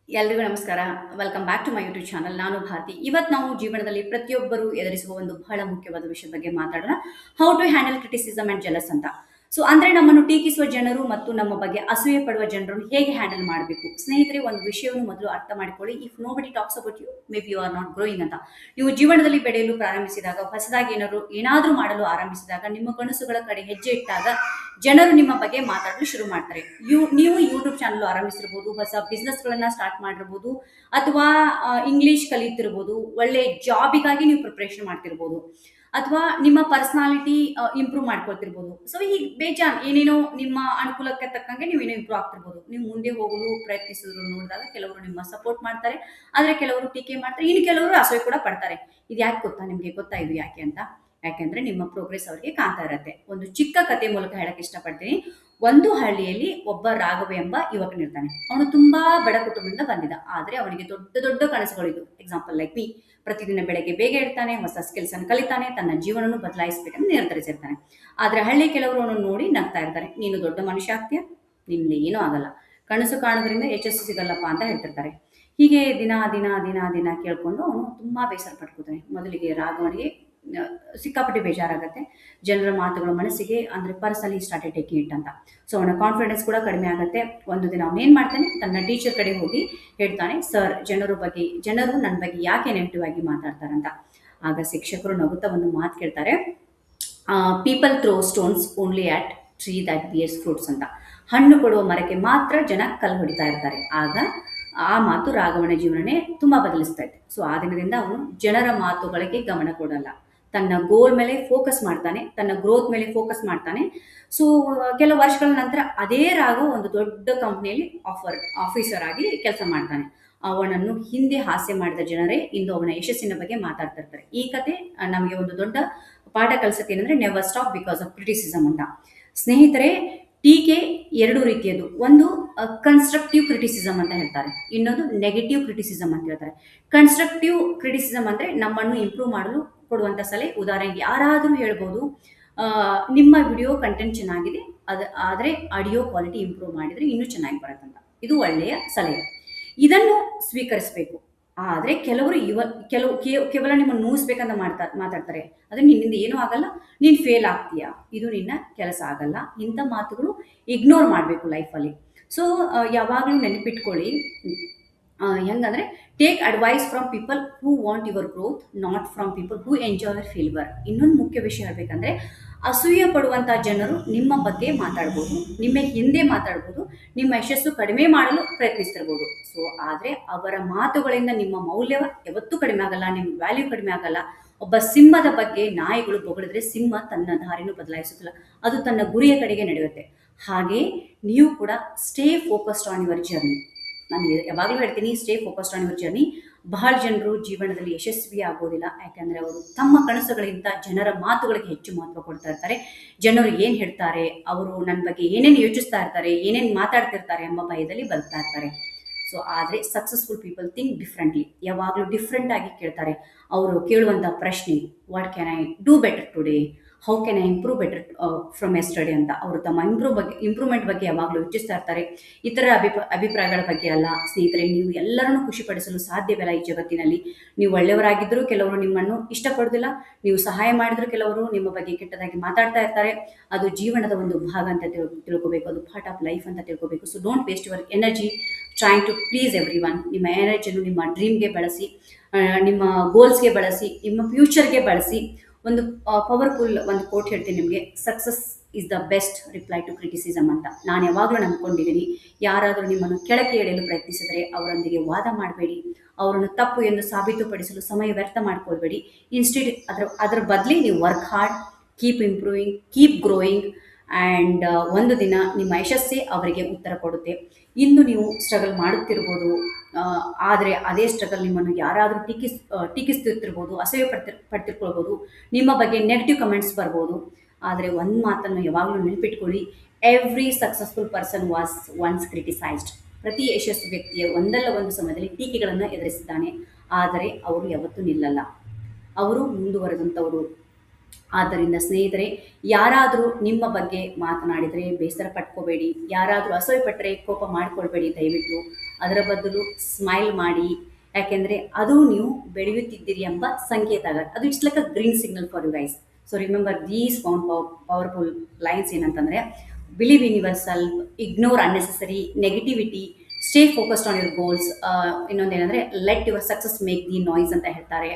ಎಲ್ರಿಗೂ ನಮಸ್ಕಾರ. Welcome back to my YouTube channel. ನಾನು ಭಾರತಿ. ಇವತ್ತು ನಾವು ಜೀವನದಲ್ಲಿ ಪ್ರತಿಯೊಬ್ಬರು ಎದುರಿಸುವ ಒಂದು ಬಹಳ ಮುಖ್ಯವಾದ ವಿಷಯದ ಬಗ್ಗೆ ಮಾತಾಡೋಣ. How to handle criticism and jealous ಅಂತ. ಅಂದ್ರೆ ನಮ್ಮನ್ನು ಟೀಕಿಸುವ ಜನರು ಮತ್ತು ನಮ್ಮ ಬಗ್ಗೆ ಅಸೂಯೆ ಪಡುವ ಜನರನ್ನು ಹೇಗೆ ಹ್ಯಾಂಡಲ್ ಮಾಡಬೇಕು. ಸ್ನೇಹಿತರೆ, ಒಂದು ವಿಷಯವನ್ನು ಮೊದಲು ಅರ್ಥ ಮಾಡಿಕೊಳ್ಳಿ. If nobody talks about you, maybe you are not growing ಅಂತ. ನೀವು ಜೀವನದಲ್ಲಿ ಬೆಳೆಯಲು ಪ್ರಾರಂಭಿಸಿದಾಗ, ಹೊಸದಾಗಿ ಏನಾದರೂ ಮಾಡಲು ಆರಂಭಿಸಿದಾಗ, ನಿಮ್ಮ ಕನಸುಗಳ ಕಡೆ ಹೆಜ್ಜೆ ಇಟ್ಟಾಗ ಜನರು ನಿಮ್ಮ ಬಗ್ಗೆ ಮಾತಾಡಲು ಶುರು ಮಾಡ್ತಾರೆ. ನೀವು ಯೂಟ್ಯೂಬ್ ಚಾನಲ್ ಆರಂಭಿಸಿರ್ಬೋದು, ಹೊಸ ಬಿಸ್ನೆಸ್ ಗಳನ್ನ ಸ್ಟಾರ್ಟ್ ಮಾಡಿರ್ಬೋದು, ಅಥವಾ ಇಂಗ್ಲಿಷ್ ಕಲಿತಿರ್ಬೋದು, ಒಳ್ಳೆ ಜಾಬಿಗಾಗಿ ನೀವು ಪ್ರಿಪರೇಷನ್ ಮಾಡ್ತಿರ್ಬೋದು, ಅಥವಾ ನಿಮ್ಮ ಪರ್ಸನಾಲಿಟಿ ಇಂಪ್ರೂವ್ ಮಾಡ್ಕೊಳ್ತಿರ್ಬೋದು. ಸೊ ಹೀಗೆ ಬೇಜಾನ್ ಏನೇನೋ ನಿಮ್ಮ ಅನುಕೂಲಕ್ಕೆ ತಕ್ಕಂಗೆ ನೀವೇನೋ ಇಂಪ್ರೂವ್ ಆಗ್ತಿರ್ಬೋದು. ನೀವು ಮುಂದೆ ಹೋಗಲು ಪ್ರಯತ್ನಿಸಿದ್ರು ನೋಡಿದಾಗ ಕೆಲವರು ನಿಮ್ಮ ಸಪೋರ್ಟ್ ಮಾಡ್ತಾರೆ, ಆದ್ರೆ ಕೆಲವರು ಟೀಕೆ ಮಾಡ್ತಾರೆ, ಇನ್ನು ಕೆಲವರು ಅಸೂಯೆ ಕೂಡ ಪಡ್ತಾರೆ. ಇದು ಯಾಕೆ ಗೊತ್ತಾ? ನಿಮ್ಗೆ ಗೊತ್ತಾ ಇದು ಯಾಕೆ ಅಂತ? ಯಾಕೆಂದ್ರೆ ನಿಮ್ಮ ಪ್ರೋಗ್ರೆಸ್ ಅವರಿಗೆ ಕಾಣ್ತಾ ಇರತ್ತೆ. ಒಂದು ಚಿಕ್ಕ ಕತೆ ಮೂಲಕ ಹೇಳಕ್ ಇಷ್ಟಪಡ್ತೀನಿ. ಒಂದು ಹಳ್ಳಿಯಲ್ಲಿ ಒಬ್ಬ ರಾಘವ ಎಂಬ ಯುವಕನಿರ್ತಾನೆ. ಅವನು ತುಂಬಾ ಬಡ ಕುಟುಂಬದಿಂದ ಬಂದಿದ್ದ, ಆದ್ರೆ ಅವನಿಗೆ ದೊಡ್ಡ ದೊಡ್ಡ ಕನಸುಗಳಿದ್ವು. Example like me. ಪ್ರತಿದಿನ ಬೆಳಗ್ಗೆ ಬೇಗ ಇರ್ತಾನೆ, ಹೊಸ ಸ್ಕಿಲ್ಸ್ ಅನ್ನು ಕಲಿತಾನೆ, ತನ್ನ ಜೀವನವನ್ನು ಬದಲಾಯಿಸಬೇಕಂತ ನಿರ್ಧರಿಸಿರ್ತಾನೆ. ಆದ್ರೆ ಹಳ್ಳಿ ಕೆಲವರು ಅವನನ್ನು ನೋಡಿ ನಗ್ತಾ ಇರ್ತಾರೆ. ನೀನು ದೊಡ್ಡ ಮನುಷ್ಯ ಆಗ್ತೀಯ, ನಿನ್ನೆ ಏನೂ ಆಗಲ್ಲ, ಕನಸು ಕಾಣೋದ್ರಿಂದ ಯಶಸ್ಸು ಸಿಗಲ್ಲಪ್ಪ ಅಂತ ಹೇಳ್ತಿರ್ತಾರೆ. ಹೀಗೆ ದಿನ ದಿನ ದಿನ ದಿನ ಕೇಳ್ಕೊಂಡು ಅವನು ತುಂಬಾ ಬೇಸರ ಪಟ್ಕೋತಾನೆ. ಮೊದಲಿಗೆ ರಾಘವನಿಗೆ ಸಿಕ್ಕಾಪಟ್ಟೆ ಬೇಜಾರಾಗತ್ತೆ. ಜನರ ಮಾತುಗಳು ಮನಸ್ಸಿಗೆ ಅಂದ್ರೆ ಪರ್ಸನಲಿ ಸ್ಟಾರ್ಟೆಡ್ ಟೇಕಿಂಗ್ ಇಟ್ ಅಂತ. ಸೊ ಅವನ ಕಾನ್ಫಿಡೆನ್ಸ್ ಕೂಡ ಕಡಿಮೆ ಆಗುತ್ತೆ. ಒಂದು ದಿನ ಅವನೇನ್ ಮಾಡ್ತಾನೆ, ತನ್ನ ಟೀಚರ್ ಕಡೆ ಹೋಗಿ ಹೇಳ್ತಾನೆ, ಸರ್, ಜನರು ನನ್ನ ಬಗ್ಗೆ ಯಾಕೆ ನೆಗೆಟಿವ್ ಆಗಿ ಮಾತಾಡ್ತಾರಂತ. ಆಗ ಶಿಕ್ಷಕರು ನಗುತ್ತಾ ಒಂದು ಮಾತು ಕೇಳ್ತಾರೆ, people throw stones only at tree that bears fruits ಅಂತ. ಹಣ್ಣು ಕೊಡುವ ಮರಕ್ಕೆ ಮಾತ್ರ ಜನ ಕಲ್ಲು ಹೊಡಿತಾ ಇರ್ತಾರೆ. ಆಗ ಆ ಮಾತು ರಾಘವನ ಜೀವನನೇ ತುಂಬಾ ಬದಲಿಸ್ತಾ ಇತ್ತು. ಸೊ ಆ ದಿನದಿಂದ ಅವನು ಜನರ ಮಾತುಗಳಿಗೆ ಗಮನ ಕೊಡಲ್ಲ, ತನ್ನ ಗೋಲ್ ಮೇಲೆ ಫೋಕಸ್ ಮಾಡ್ತಾನೆ, ತನ್ನ ಗ್ರೋತ್ ಮೇಲೆ ಫೋಕಸ್ ಮಾಡ್ತಾನೆ. ಸೊ ಕೆಲವು ವರ್ಷಗಳ ನಂತರ ಅದೇ ರಾಘವ್ ಒಂದು ದೊಡ್ಡ ಕಂಪ್ನಿಯಲ್ಲಿ ಆಫೀಸರ್ ಆಗಿ ಕೆಲಸ ಮಾಡ್ತಾನೆ. ಅವನನ್ನು ಹಿಂದೆ ಹಾಸ್ಯ ಮಾಡಿದ ಜನರೇ ಇಂದು ಅವನ ಯಶಸ್ಸಿನ ಬಗ್ಗೆ ಮಾತಾಡ್ತಾ ಇರ್ತಾರೆ. ಈ ಕತೆ ನಮಗೆ ಒಂದು ದೊಡ್ಡ ಪಾಠ ಕಲಿಸುತ್ತೆ. ಏನಂದ್ರೆ never stop because of criticism ಅಂತ. ಸ್ನೇಹಿತರೆ, ಟೀಕೆ ಎರಡು ರೀತಿಯದು. ಒಂದು ಕನ್ಸ್ಟ್ರಕ್ಟಿವ್ ಕ್ರಿಟಿಸಿಸಮ್ ಅಂತ ಹೇಳ್ತಾರೆ, ಇನ್ನೊಂದು ನೆಗೆಟಿವ್ ಕ್ರಿಟಿಸಿಸಮ್ ಅಂತ ಹೇಳ್ತಾರೆ. ಕನ್ಸ್ಟ್ರಕ್ಟಿವ್ ಕ್ರಿಟಿಸಿಸಮ್ ಅಂದ್ರೆ ನಮ್ಮನ್ನು ಇಂಪ್ರೂವ್ ಮಾಡಲು ಕೊಡುವಂತ ಸಲಹೆ. ಉದಾಹರಣೆಗೆ ಯಾರಾದರೂ ಹೇಳ್ಬೋದು, ನಿಮ್ಮ ವಿಡಿಯೋ ಕಂಟೆಂಟ್ ಚೆನ್ನಾಗಿದೆ, ಆದ್ರೆ ಆಡಿಯೋ ಕ್ವಾಲಿಟಿ ಇಂಪ್ರೂವ್ ಮಾಡಿದ್ರೆ ಇನ್ನೂ ಚೆನ್ನಾಗಿ ಬರುತ್ತಂತ. ಇದು ಒಳ್ಳೆಯ ಸಲಹೆ, ಇದನ್ನು ಸ್ವೀಕರಿಸಬೇಕು. ಆದ್ರೆ ಕೆಲವರು ಕೇವಲ ನಿಮ್ಮನ್ನು ನೂಸ್ಬೇಕಂತ ಮಾತಾಡ್ತಾರೆ. ಅದು ನಿನ್ನಿಂದ ಏನೂ ಆಗಲ್ಲ, ನೀನ್ ಫೇಲ್ ಆಗ್ತೀಯಾ, ಇದು ನಿನ್ನ ಕೆಲಸ ಆಗಲ್ಲ. ಇಂಥ ಮಾತುಗಳು ಇಗ್ನೋರ್ ಮಾಡಬೇಕು ಲೈಫಲ್ಲಿ. ಸೊ ಯಾವಾಗಲೂ ನೆನಪಿಟ್ಕೊಳ್ಳಿ, ಹೆಂಗಂದ್ರೆ take advice from people who want your growth, not from people who enjoy your failure. ಇನ್ನೊಂದು ಮುಖ್ಯ ವಿಷಯ ಹೇಳ್ಬೇಕಂದ್ರೆ, ಅಸೂಯೆ ಪಡುವಂತಹ ಜನರು ನಿಮ್ಮ ಬಗ್ಗೆ ಮಾತಾಡ್ಬೋದು, ನಿಮ್ಮ ಹಿಂದೆ ಮಾತಾಡ್ಬೋದು, ನಿಮ್ಮ ಯಶಸ್ಸು ಕಡಿಮೆ ಮಾಡಲು ಪ್ರಯತ್ನಿಸ್ತಿರ್ಬೋದು. ಸೊ ಆದ್ರೆ ಅವರ ಮಾತುಗಳಿಂದ ನಿಮ್ಮ ಮೌಲ್ಯ ಯಾವತ್ತೂ ಕಡಿಮೆ ಆಗಲ್ಲ, ನಿಮ್ಮ ವ್ಯಾಲ್ಯೂ ಕಡಿಮೆ ಆಗಲ್ಲ. ಒಬ್ಬ ಸಿಂಹದ ಬಗ್ಗೆ ನಾಯಿಗಳು ಬೊಗಳಿದ್ರೆ ಸಿಂಹ ತನ್ನ ದಾರಿನೂ ಬದಲಾಯಿಸುತ್ತಿಲ್ಲ, ಅದು ತನ್ನ ಗುರಿಯ ಕಡೆಗೆ ನಡೆಯುತ್ತೆ. ಹಾಗೆ ನೀವು ಕೂಡ stay focused on your journey. ನಾನು ಯಾವಾಗಲೂ ಹೇಳ್ತೀನಿ, stay focused on your journey. ಬಹಳ ಜನರು ಜೀವನದಲ್ಲಿ ಯಶಸ್ವಿ ಆಗೋದಿಲ್ಲ, ಯಾಕಂದ್ರೆ ಅವರು ತಮ್ಮ ಕನಸುಗಳಿಂದ ಜನರ ಮಾತುಗಳಿಗೆ ಹೆಚ್ಚು ಮಹತ್ವ ಕೊಡ್ತಾ ಇರ್ತಾರೆ. ಜನರು ಏನ್ ಹೇಳ್ತಾರೆ, ಅವರು ನನ್ನ ಬಗ್ಗೆ ಏನೇನು ಯೋಚಿಸ್ತಾ ಇರ್ತಾರೆ, ಏನೇನು ಮಾತಾಡ್ತಿರ್ತಾರೆ ಎಂಬ ಭಯದಲ್ಲಿ ಬದುಕ್ತಾ ಇರ್ತಾರೆ. ಸೊ ಆದ್ರೆ ಸಕ್ಸಸ್ಫುಲ್ ಪೀಪಲ್ ಥಿಂಕ್ ಡಿಫ್ರೆಂಟ್ಲಿ. ಯಾವಾಗಲೂ ಡಿಫ್ರೆಂಟ್ ಆಗಿ ಕೇಳ್ತಾರೆ. ಅವರು ಕೇಳುವಂತ ಪ್ರಶ್ನೆ, what can I do better today, how can I improve better from yesterday ಅಂತ. ಅವರು ತಮ್ಮ ಇಂಪ್ರೂವ್ಮೆಂಟ್ ಬಗ್ಗೆ ಯಾವಾಗಲೂ ಯೋಚಿಸ್ತಾ ಇರ್ತಾರೆ, ಇತರ ಅಭಿಪ್ರಾಯಗಳ ಬಗ್ಗೆ ಅಲ್ಲ. ಸ್ನೇಹಿತರೆ, ನೀವು ಎಲ್ಲರನ್ನೂ ಖುಷಿಪಡಿಸಲು ಸಾಧ್ಯವಿಲ್ಲ ಈ ಜಗತ್ತಿನಲ್ಲಿ. ನೀವು ಒಳ್ಳೆಯವರಾಗಿದ್ದರೂ ಕೆಲವರು ನಿಮ್ಮನ್ನು ಇಷ್ಟಪಡೋದಿಲ್ಲ, ನೀವು ಸಹಾಯ ಮಾಡಿದ್ರು ಕೆಲವರು ನಿಮ್ಮ ಬಗ್ಗೆ ಕೆಟ್ಟದಾಗಿ ಮಾತಾಡ್ತಾ ಇರ್ತಾರೆ. ಅದು ಜೀವನದ ಒಂದು ಭಾಗ ಅಂತ ತಿಳ್ಕೋಬೇಕು, ಅದು ಪಾರ್ಟ್ ಆಫ್ ಲೈಫ್ ಅಂತ ತಿಳ್ಕೋಬೇಕು. So don't waste your energy trying to please everyone. ನಿಮ್ಮ ಎನರ್ಜಿಯನ್ನು ನಿಮ್ಮ ಡ್ರೀಮ್ಗೆ ಬಳಸಿ, ನಿಮ್ಮ ಗೋಲ್ಸ್ಗೆ ಬಳಸಿ, ನಿಮ್ಮ ಫ್ಯೂಚರ್ಗೆ ಬಳಸಿ. ಒಂದು ಪವರ್ಫುಲ್ ಒಂದು ಕೋಟ್ ಹೇಳ್ತೀನಿ ನಿಮಗೆ, success is the best reply to criticism ಅಂತ. ನಾನು ಯಾವಾಗಲೂ ನಂಬ್ಕೊಂಡಿದ್ದೀನಿ, ಯಾರಾದರೂ ನಿಮ್ಮನ್ನು ಕೆಳಕ್ಕೆ ಎಳೆಯಲು ಪ್ರಯತ್ನಿಸಿದರೆ ಅವರೊಂದಿಗೆ ವಾದ ಮಾಡಬೇಡಿ, ಅವರನ್ನು ತಪ್ಪು ಎಂದು ಸಾಬೀತುಪಡಿಸಲು ಸಮಯ ವ್ಯರ್ಥ ಮಾಡ್ಕೊಳ್ಬೇಡಿ. ಇನ್ಸ್ಟೆಡ್ ಅದರ ಬದಲಿ ನೀವು work hard, keep improving, keep growing, and ಒಂದು ದಿನ ನಿಮ್ಮ ಯಶಸ್ಸೇ ಅವರಿಗೆ ಉತ್ತರ ಕೊಡುತ್ತೆ. ಇಂದು ನೀವು ಸ್ಟ್ರಗಲ್ ಮಾಡುತ್ತಿರ್ಬೋದು, ಆದರೆ ಅದೇ ಸ್ಟ್ರಗಲ್ ನಿಮ್ಮನ್ನು ಯಾರಾದರೂ ಟೀಕಿಸ್ತಿರ್ಬೋದು, ಅಸಹ್ಯ ಪಡ್ತಿರ್ಕೊಳ್ಬೋದು, ನಿಮ್ಮ ಬಗ್ಗೆ ನೆಗೆಟಿವ್ ಕಮೆಂಟ್ಸ್ ಬರ್ಬೋದು. ಆದರೆ ಒಂದು ಮಾತನ್ನು ಯಾವಾಗಲೂ ನೆನಪಿಟ್ಕೊಳ್ಳಿ, every successful person was once criticised. ಪ್ರತಿ ಯಶಸ್ವಿ ವ್ಯಕ್ತಿಯ ಒಂದಲ್ಲ ಒಂದು ಸಮಯದಲ್ಲಿ ಟೀಕೆಗಳನ್ನು ಎದುರಿಸಿದ್ದಾನೆ, ಆದರೆ ಅವರು ಯಾವತ್ತೂ ನಿಲ್ಲಲ್ಲ, ಅವರು ಮುಂದುವರೆದಂಥವರು. ಆದ್ದರಿಂದ ಸ್ನೇಹಿತರೆ, ಯಾರಾದರೂ ನಿಮ್ಮ ಬಗ್ಗೆ ಮಾತನಾಡಿದರೆ ಬೇಸರ ಪಟ್ಕೋಬೇಡಿ, ಯಾರಾದರೂ ಅಸೂಯೆ ಪಟ್ಟರೆ ಕೋಪ ಮಾಡ್ಕೊಳ್ಬೇಡಿ ದಯವಿಟ್ಟು. ಅದರ ಬದಲು ಸ್ಮೈಲ್ ಮಾಡಿ. ಯಾಕೆಂದರೆ ಅದು ನೀವು ಬೆಳೆಯುತ್ತಿದ್ದೀರಿ ಎಂಬ ಸಂಕೇತ ಆಗುತ್ತೆ. ಅದು it's like a green signal for you guys. So remember these powerful lines ಏನಂತಂದರೆ, believe in yourself, ignore unnecessary negativity, stay focused on your goals. ಇನ್ನೊಂದೇನೆಂದರೆ let your success make the noise ಅಂತ ಹೇಳ್ತಾರೆ.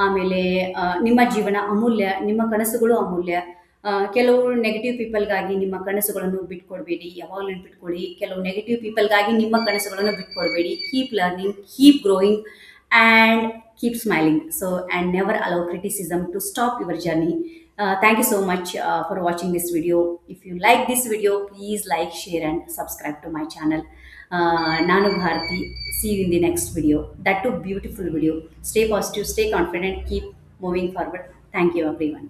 ಆಮೇಲೆ ನಿಮ್ಮ ಜೀವನ ಅಮೂಲ್ಯ, ನಿಮ್ಮ ಕನಸುಗಳು ಅಮೂಲ್ಯ. ಕೆಲವು ನೆಗೆಟಿವ್ ಪೀಪಲ್ಗಾಗಿ ನಿಮ್ಮ ಕನಸುಗಳನ್ನು ಬಿಟ್ಕೊಡ್ಬೇಡಿ. ಯಾವಾಗಲೂ ನೆನ್ಪಿಟ್ಕೊಳ್ಳಿ, ಕೆಲವು ನೆಗೆಟಿವ್ ಪೀಪಲ್ಗಾಗಿ ನಿಮ್ಮ ಕನಸುಗಳನ್ನು ಬಿಟ್ಕೊಡ್ಬೇಡಿ. Keep learning, keep growing and keep smiling. So and never allow criticism to stop your journey. Thank you so much for watching this video. If you like this video, please like, share and subscribe to my channel. Nanu Bharati. See you in the next video. That too beautiful video. Stay positive, stay confident, keep moving forward. Thank you everyone.